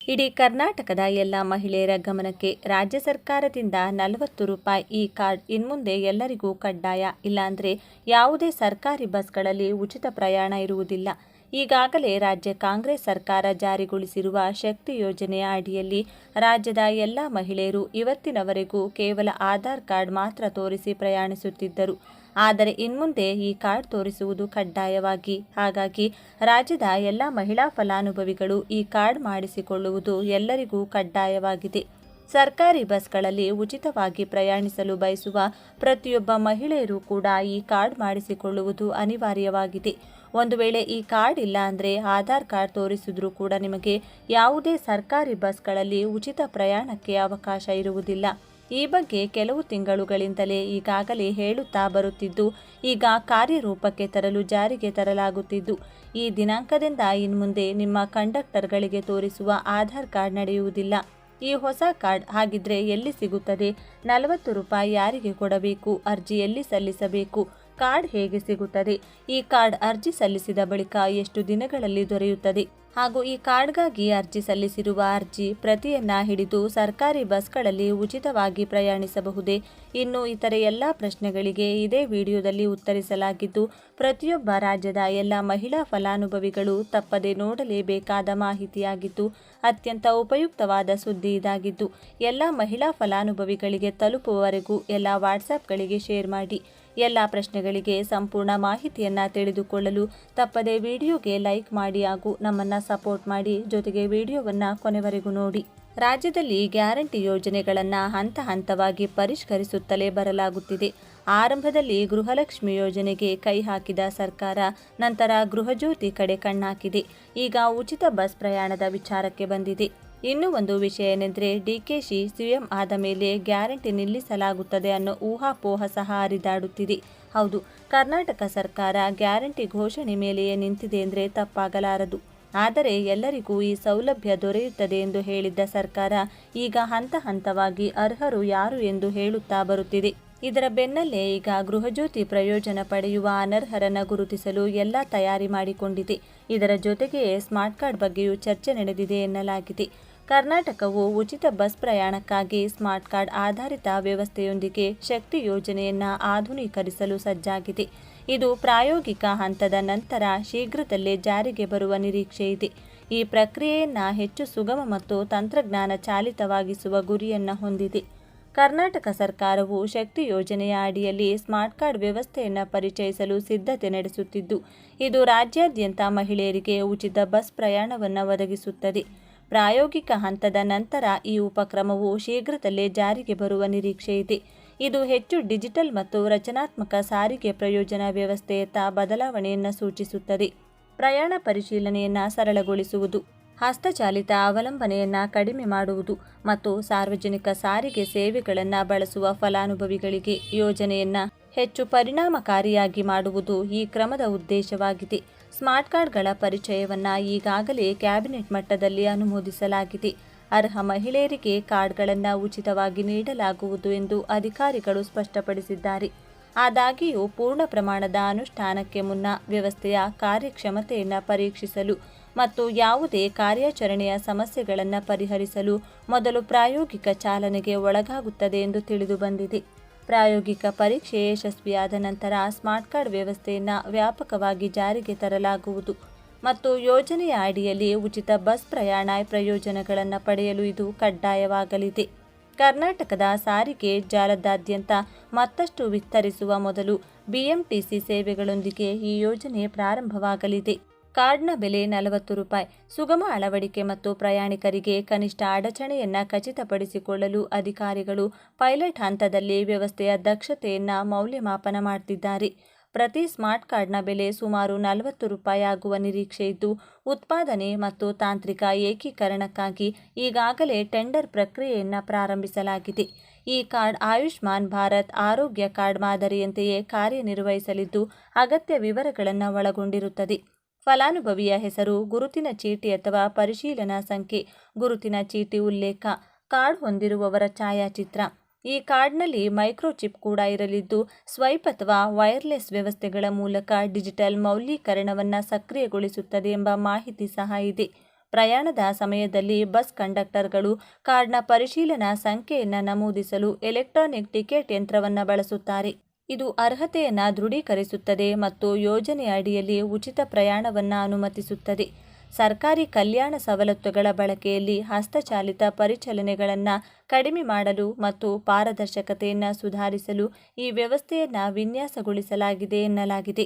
ಇಡೀ ಕರ್ನಾಟಕದ ಎಲ್ಲ ಮಹಿಳೆಯರ ಗಮನಕ್ಕೆ. ರಾಜ್ಯ ಸರ್ಕಾರದಿಂದ 40 ರೂಪಾಯಿ ಈ ಕಾರ್ಡ್ ಇನ್ಮುಂದೆ ಎಲ್ಲರಿಗೂ ಕಡ್ಡಾಯ. ಇಲ್ಲಾಂದರೆ ಯಾವುದೇ ಸರ್ಕಾರಿ ಬಸ್ಗಳಲ್ಲಿ ಉಚಿತ ಪ್ರಯಾಣ ಇರುವುದಿಲ್ಲ. ಈಗಾಗಲೇ ರಾಜ್ಯ ಕಾಂಗ್ರೆಸ್ ಸರ್ಕಾರ ಜಾರಿಗೊಳಿಸಿರುವ ಶಕ್ತಿ ಯೋಜನೆಯ ಅಡಿಯಲ್ಲಿ ರಾಜ್ಯದ ಎಲ್ಲ ಮಹಿಳೆಯರು ಇವತ್ತಿನವರೆಗೂ ಕೇವಲ ಆಧಾರ್ ಕಾರ್ಡ್ ಮಾತ್ರ ತೋರಿಸಿ ಪ್ರಯಾಣಿಸುತ್ತಿದ್ದರು. ಆದರೆ ಇನ್ಮುಂದೆ ಈ ಕಾರ್ಡ್ ತೋರಿಸುವುದು ಕಡ್ಡಾಯವಾಗಿ. ಹಾಗಾಗಿ ರಾಜ್ಯದ ಎಲ್ಲ ಮಹಿಳಾ ಫಲಾನುಭವಿಗಳು ಈ ಕಾರ್ಡ್ ಮಾಡಿಸಿಕೊಳ್ಳುವುದು ಎಲ್ಲರಿಗೂ ಕಡ್ಡಾಯವಾಗಿದೆ. ಸರ್ಕಾರಿ ಬಸ್ಗಳಲ್ಲಿ ಉಚಿತವಾಗಿ ಪ್ರಯಾಣಿಸಲು ಬಯಸುವ ಪ್ರತಿಯೊಬ್ಬ ಮಹಿಳೆಯರು ಕೂಡ ಈ ಕಾರ್ಡ್ ಮಾಡಿಸಿಕೊಳ್ಳುವುದು ಅನಿವಾರ್ಯವಾಗಿದೆ. ಒಂದು ವೇಳೆ ಈ ಕಾರ್ಡ್ ಇಲ್ಲ ಅಂದರೆ ಆಧಾರ್ ಕಾರ್ಡ್ ತೋರಿಸಿದ್ರೂ ಕೂಡ ನಿಮಗೆ ಯಾವುದೇ ಸರ್ಕಾರಿ ಬಸ್ಗಳಲ್ಲಿ ಉಚಿತ ಪ್ರಯಾಣಕ್ಕೆ ಅವಕಾಶ ಇರುವುದಿಲ್ಲ. ಈ ಬಗ್ಗೆ ಕೆಲವು ತಿಂಗಳುಗಳಿಂದಲೇ ಈಗಾಗಲೇ ಹೇಳುತ್ತಾ ಬರುತ್ತಿದ್ದು, ಈಗ ಕಾರ್ಯರೂಪಕ್ಕೆ ತರಲು ಜಾರಿಗೆ ತರಲಾಗುತ್ತಿದ್ದು, ಈ ದಿನಾಂಕದಿಂದ ಇನ್ಮುಂದೆ ನಿಮ್ಮ ಕಂಡಕ್ಟರ್ಗಳಿಗೆ ತೋರಿಸುವ ಆಧಾರ್ ಕಾರ್ಡ್ ನಡೆಯುವುದಿಲ್ಲ. ಈ ಹೊಸ ಕಾರ್ಡ್ ಹಾಗಿದ್ರೆ ಎಲ್ಲಿ ಸಿಗುತ್ತದೆ? 40 ರೂಪಾಯಿ ಯಾರಿಗೆ ಕೊಡಬೇಕು? ಅರ್ಜಿ ಎಲ್ಲಿ ಸಲ್ಲಿಸಬೇಕು? ಕಾರ್ಡ್ ಹೇಗೆ ಸಿಗುತ್ತದೆ? ಈ ಕಾರ್ಡ್ ಅರ್ಜಿ ಸಲ್ಲಿಸಿದ ಬಳಿಕ ಎಷ್ಟು ದಿನಗಳಲ್ಲಿ ದೊರೆಯುತ್ತದೆ? ಹಾಗೂ ಈ ಕಾರ್ಡ್ಗಾಗಿ ಅರ್ಜಿ ಸಲ್ಲಿಸಿರುವ ಅರ್ಜಿ ಪ್ರತಿಯನ್ನ ಹಿಡಿದು ಸರ್ಕಾರಿ ಬಸ್ಗಳಲ್ಲಿ ಉಚಿತವಾಗಿ ಪ್ರಯಾಣಿಸಬಹುದೇ? ಇನ್ನು ಇತರೆ ಎಲ್ಲ ಪ್ರಶ್ನೆಗಳಿಗೆ ಇದೇ ವಿಡಿಯೋದಲ್ಲಿ ಉತ್ತರಿಸಲಾಗಿದ್ದು, ಪ್ರತಿಯೊಬ್ಬ ರಾಜ್ಯದ ಎಲ್ಲ ಮಹಿಳಾ ಫಲಾನುಭವಿಗಳು ತಪ್ಪದೆ ನೋಡಲೇಬೇಕಾದ ಮಾಹಿತಿಯಾಗಿದ್ದು, ಅತ್ಯಂತ ಉಪಯುಕ್ತವಾದ ಸುದ್ದಿ ಇದಾಗಿದ್ದು, ಎಲ್ಲ ಮಹಿಳಾ ಫಲಾನುಭವಿಗಳಿಗೆ ತಲುಪುವವರೆಗೂ ಎಲ್ಲ ವಾಟ್ಸಾಪ್ಗಳಿಗೆ ಶೇರ್ ಮಾಡಿ. ಎಲ್ಲ ಪ್ರಶ್ನೆಗಳಿಗೆ ಸಂಪೂರ್ಣ ಮಾಹಿತಿಯನ್ನು ತಿಳಿದುಕೊಳ್ಳಲು ತಪ್ಪದೆ ವಿಡಿಯೋಗೆ ಲೈಕ್ ಮಾಡಿ ಹಾಗೂ ನಮ್ಮನ್ನು ಸಪೋರ್ಟ್ ಮಾಡಿ. ಜೊತೆಗೆ ವಿಡಿಯೋವನ್ನು ಕೊನೆವರೆಗೂ ನೋಡಿ. ರಾಜ್ಯದಲ್ಲಿ ಗ್ಯಾರಂಟಿ ಯೋಜನೆಗಳನ್ನು ಹಂತ ಹಂತವಾಗಿ ಪರಿಷ್ಕರಿಸುತ್ತಲೇ ಬರಲಾಗುತ್ತಿದೆ. ಆರಂಭದಲ್ಲಿ ಗೃಹಲಕ್ಷ್ಮಿ ಯೋಜನೆಗೆ ಕೈ ಹಾಕಿದ ಸರ್ಕಾರ ನಂತರ ಗೃಹಜ್ಯೋತಿ ಕಡೆ ಕಣ್ಣಾಕಿದೆ. ಈಗ ಉಚಿತ ಬಸ್ ಪ್ರಯಾಣದ ವಿಚಾರಕ್ಕೆ ಬಂದಿದೆ. ಇನ್ನೂ ಒಂದು ವಿಷಯ ಏನೆಂದರೆ, ಡಿಕೆಶಿ ಸಿಎಂ ಆದ ಮೇಲೆ ಗ್ಯಾರಂಟಿ ನಿಲ್ಲಿಸಲಾಗುತ್ತದೆ ಅನ್ನೋ ಊಹಾಪೋಹ ಸಹ ಹರಿದಾಡುತ್ತಿದೆ. ಹೌದು, ಕರ್ನಾಟಕ ಸರ್ಕಾರ ಗ್ಯಾರಂಟಿ ಘೋಷಣೆ ಮೇಲೆಯೇ ನಿಂತಿದೆ ಎಂದರೆ ತಪ್ಪಾಗಲಾರದು. ಆದರೆ ಎಲ್ಲರಿಗೂ ಈ ಸೌಲಭ್ಯ ದೊರೆಯುತ್ತದೆ ಎಂದು ಹೇಳಿದ್ದ ಸರ್ಕಾರ ಈಗ ಹಂತ ಹಂತವಾಗಿ ಅರ್ಹರು ಯಾರು ಎಂದು ಹೇಳುತ್ತಾ ಬರುತ್ತಿದೆ. ಇದರ ಬೆನ್ನಲ್ಲೇ ಈಗ ಗೃಹಜ್ಯೋತಿ ಪ್ರಯೋಜನ ಪಡೆಯುವ ಅನರ್ಹರನ್ನು ಗುರುತಿಸಲು ಎಲ್ಲ ತಯಾರಿ ಮಾಡಿಕೊಂಡಿದೆ. ಇದರ ಜೊತೆಗೆಯೇ ಸ್ಮಾರ್ಟ್ ಕಾರ್ಡ್ ಬಗ್ಗೆಯೂ ಚರ್ಚೆ ನಡೆದಿದೆ ಎನ್ನಲಾಗಿದೆ. ಕರ್ನಾಟಕವು ಉಚಿತ ಬಸ್ ಪ್ರಯಾಣಕ್ಕಾಗಿ ಸ್ಮಾರ್ಟ್ ಕಾರ್ಡ್ ಆಧಾರಿತ ವ್ಯವಸ್ಥೆಯೊಂದಿಗೆ ಶಕ್ತಿ ಯೋಜನೆಯನ್ನು ಆಧುನೀಕರಿಸಲು ಸಜ್ಜಾಗಿದೆ. ಇದು ಪ್ರಾಯೋಗಿಕ ಹಂತದ ನಂತರ ಶೀಘ್ರದಲ್ಲೇ ಜಾರಿಗೆ ಬರುವ ನಿರೀಕ್ಷೆ ಇದೆ. ಈ ಪ್ರಕ್ರಿಯೆಯನ್ನು ಹೆಚ್ಚು ಸುಗಮ ಮತ್ತು ತಂತ್ರಜ್ಞಾನ ಚಾಲಿತವಾಗಿಸುವ ಗುರಿಯನ್ನು ಹೊಂದಿದೆ. ಕರ್ನಾಟಕ ಸರ್ಕಾರವು ಶಕ್ತಿ ಯೋಜನೆಯ ಅಡಿಯಲ್ಲಿ ಸ್ಮಾರ್ಟ್ ಕಾರ್ಡ್ ವ್ಯವಸ್ಥೆಯನ್ನು ಪರಿಚಯಿಸಲು ಸಿದ್ಧತೆ ನಡೆಸುತ್ತಿದ್ದು, ಇದು ರಾಜ್ಯಾದ್ಯಂತ ಮಹಿಳೆಯರಿಗೆ ಉಚಿತ ಬಸ್ ಪ್ರಯಾಣವನ್ನು ಒದಗಿಸುತ್ತದೆ. ಪ್ರಾಯೋಗಿಕ ಹಂತದ ನಂತರ ಈ ಉಪಕ್ರಮವು ಶೀಘ್ರದಲ್ಲೇ ಜಾರಿಗೆ ಬರುವ ನಿರೀಕ್ಷೆ ಇದೆ. ಇದು ಹೆಚ್ಚು ಡಿಜಿಟಲ್ ಮತ್ತು ರಚನಾತ್ಮಕ ಸಾರಿಗೆ ಪ್ರಯೋಜನ ವ್ಯವಸ್ಥೆಯತ್ತ ಬದಲಾವಣೆಯನ್ನು ಸೂಚಿಸುತ್ತದೆ. ಪ್ರಯಾಣ ಪರಿಶೀಲನೆಯನ್ನು ಸರಳಗೊಳಿಸುವುದು, ಹಸ್ತಚಾಲಿತ ಅವಲಂಬನೆಯನ್ನು ಕಡಿಮೆ ಮಾಡುವುದು ಮತ್ತು ಸಾರ್ವಜನಿಕ ಸಾರಿಗೆ ಸೇವೆಗಳನ್ನು ಬಳಸುವ ಫಲಾನುಭವಿಗಳಿಗೆ ಯೋಜನೆಯನ್ನು ಹೆಚ್ಚು ಪರಿಣಾಮಕಾರಿಯಾಗಿ ಮಾಡುವುದು ಈ ಕ್ರಮದ ಉದ್ದೇಶವಾಗಿದೆ. ಸ್ಮಾರ್ಟ್ ಕಾರ್ಡ್ಗಳ ಪರಿಚಯವನ್ನು ಈಗಾಗಲೇ ಕ್ಯಾಬಿನೆಟ್ ಮಟ್ಟದಲ್ಲಿ ಅನುಮೋದಿಸಲಾಗಿದೆ. ಅರ್ಹ ಮಹಿಳೆಯರಿಗೆ ಕಾರ್ಡ್ಗಳನ್ನು ಉಚಿತವಾಗಿ ನೀಡಲಾಗುವುದು ಎಂದು ಅಧಿಕಾರಿಗಳು ಸ್ಪಷ್ಟಪಡಿಸಿದ್ದಾರೆ. ಆದಾಗ್ಯೂ ಪೂರ್ಣ ಪ್ರಮಾಣದ ಅನುಷ್ಠಾನಕ್ಕೆ ಮುನ್ನ ವ್ಯವಸ್ಥೆಯ ಕಾರ್ಯಕ್ಷಮತೆಯನ್ನು ಪರೀಕ್ಷಿಸಲು ಮತ್ತು ಯಾವುದೇ ಕಾರ್ಯಾಚರಣೆಯ ಸಮಸ್ಯೆಗಳನ್ನು ಪರಿಹರಿಸಲು ಮೊದಲು ಪ್ರಾಯೋಗಿಕ ಚಾಲನೆಗೆ ಒಳಗಾಗುತ್ತದೆ ಎಂದು ತಿಳಿದುಬಂದಿದೆ. ಪ್ರಾಯೋಗಿಕ ಪರೀಕ್ಷೆ ಯಶಸ್ವಿಯಾದ ನಂತರ ಸ್ಮಾರ್ಟ್ ಕಾರ್ಡ್ ವ್ಯವಸ್ಥೆಯನ್ನು ವ್ಯಾಪಕವಾಗಿ ಜಾರಿಗೆ ತರಲಾಗುವುದು ಮತ್ತು ಯೋಜನೆಯ ಅಡಿಯಲ್ಲಿ ಉಚಿತ ಬಸ್ ಪ್ರಯಾಣ ಪ್ರಯೋಜನಗಳನ್ನು ಪಡೆಯಲು ಇದು ಕಡ್ಡಾಯವಾಗಲಿದೆ. ಕರ್ನಾಟಕದ ಸಾರಿಗೆ ಜಾಲದಾದ್ಯಂತ ಮತ್ತಷ್ಟು ವಿಸ್ತರಿಸುವ ಮೊದಲು ಬಿಎಂಟಿಸಿ ಸೇವೆಗಳೊಂದಿಗೆ ಈ ಯೋಜನೆ ಪ್ರಾರಂಭವಾಗಲಿದೆ. ಕಾರ್ಡ್ನ ಬೆಲೆ 40 ರೂಪಾಯಿ. ಸುಗಮ ಅಳವಡಿಕೆ ಮತ್ತು ಪ್ರಯಾಣಿಕರಿಗೆ ಕನಿಷ್ಠ ಅಡಚಣೆಯನ್ನು ಖಚಿತಪಡಿಸಿಕೊಳ್ಳಲು ಅಧಿಕಾರಿಗಳು ಪೈಲಟ್ ಹಂತದಲ್ಲಿ ವ್ಯವಸ್ಥೆಯ ದಕ್ಷತೆಯನ್ನು ಮೌಲ್ಯಮಾಪನ ಮಾಡುತ್ತಿದ್ದಾರೆ. ಪ್ರತಿ ಸ್ಮಾರ್ಟ್ ಕಾರ್ಡ್ನ ಬೆಲೆ ಸುಮಾರು 40 ರೂಪಾಯಿ ಆಗುವ ನಿರೀಕ್ಷೆ ಇದ್ದು, ಉತ್ಪಾದನೆ ಮತ್ತು ತಾಂತ್ರಿಕ ಏಕೀಕರಣಕ್ಕಾಗಿ ಈಗಾಗಲೇ ಟೆಂಡರ್ ಪ್ರಕ್ರಿಯೆಯನ್ನು ಪ್ರಾರಂಭಿಸಲಾಗಿದೆ. ಈ ಕಾರ್ಡ್ ಆಯುಷ್ಮಾನ್ ಭಾರತ್ ಆರೋಗ್ಯ ಕಾರ್ಡ್ ಮಾದರಿಯಂತೆಯೇ ಕಾರ್ಯನಿರ್ವಹಿಸಲಿದ್ದು, ಅಗತ್ಯ ವಿವರಗಳನ್ನು ಒಳಗೊಂಡಿರುತ್ತದೆ. ಫಲಾನುಭವಿಯ ಹೆಸರು, ಗುರುತಿನ ಚೀಟಿ ಅಥವಾ ಪರಿಶೀಲನಾ ಸಂಖ್ಯೆ, ಗುರುತಿನ ಚೀಟಿ ಉಲ್ಲೇಖ, ಕಾರ್ಡ್ ಹೊಂದಿರುವವರ ಛಾಯಾಚಿತ್ರ. ಈ ಕಾರ್ಡ್ನಲ್ಲಿ ಮೈಕ್ರೋಚಿಪ್ ಕೂಡ ಇರಲಿದ್ದು, ಸ್ವೈಪ್ ಅಥವಾ ವೈರ್ಲೆಸ್ ವ್ಯವಸ್ಥೆಗಳ ಮೂಲಕ ಡಿಜಿಟಲ್ ಮೌಲ್ಯೀಕರಣವನ್ನು ಸಕ್ರಿಯಗೊಳಿಸುತ್ತದೆ ಎಂಬ ಮಾಹಿತಿ ಸಹ ಇದೆ. ಪ್ರಯಾಣದ ಸಮಯದಲ್ಲಿ ಬಸ್ ಕಂಡಕ್ಟರ್ಗಳು ಕಾರ್ಡ್ನ ಪರಿಶೀಲನಾ ಸಂಖ್ಯೆಯನ್ನು ನಮೂದಿಸಲು ಎಲೆಕ್ಟ್ರಾನಿಕ್ ಟಿಕೆಟ್ ಯಂತ್ರವನ್ನು ಬಳಸುತ್ತಾರೆ. ಇದು ಅರ್ಹತೆಯನ್ನು ದೃಢೀಕರಿಸುತ್ತದೆ ಮತ್ತು ಯೋಜನೆಯ ಅಡಿಯಲ್ಲಿ ಉಚಿತ ಪ್ರಯಾಣವನ್ನು ಅನುಮತಿಸುತ್ತದೆ. ಸರ್ಕಾರಿ ಕಲ್ಯಾಣ ಸವಲತ್ತುಗಳ ಬಳಕೆಯಲ್ಲಿ ಹಸ್ತಚಾಲಿತ ಪರಿಚಲನೆಗಳನ್ನು ಕಡಿಮೆ ಮಾಡಲು ಮತ್ತು ಪಾರದರ್ಶಕತೆಯನ್ನು ಸುಧಾರಿಸಲು ಈ ವ್ಯವಸ್ಥೆಯನ್ನು ವಿನ್ಯಾಸಗೊಳಿಸಲಾಗಿದೆ ಎನ್ನಲಾಗಿದೆ.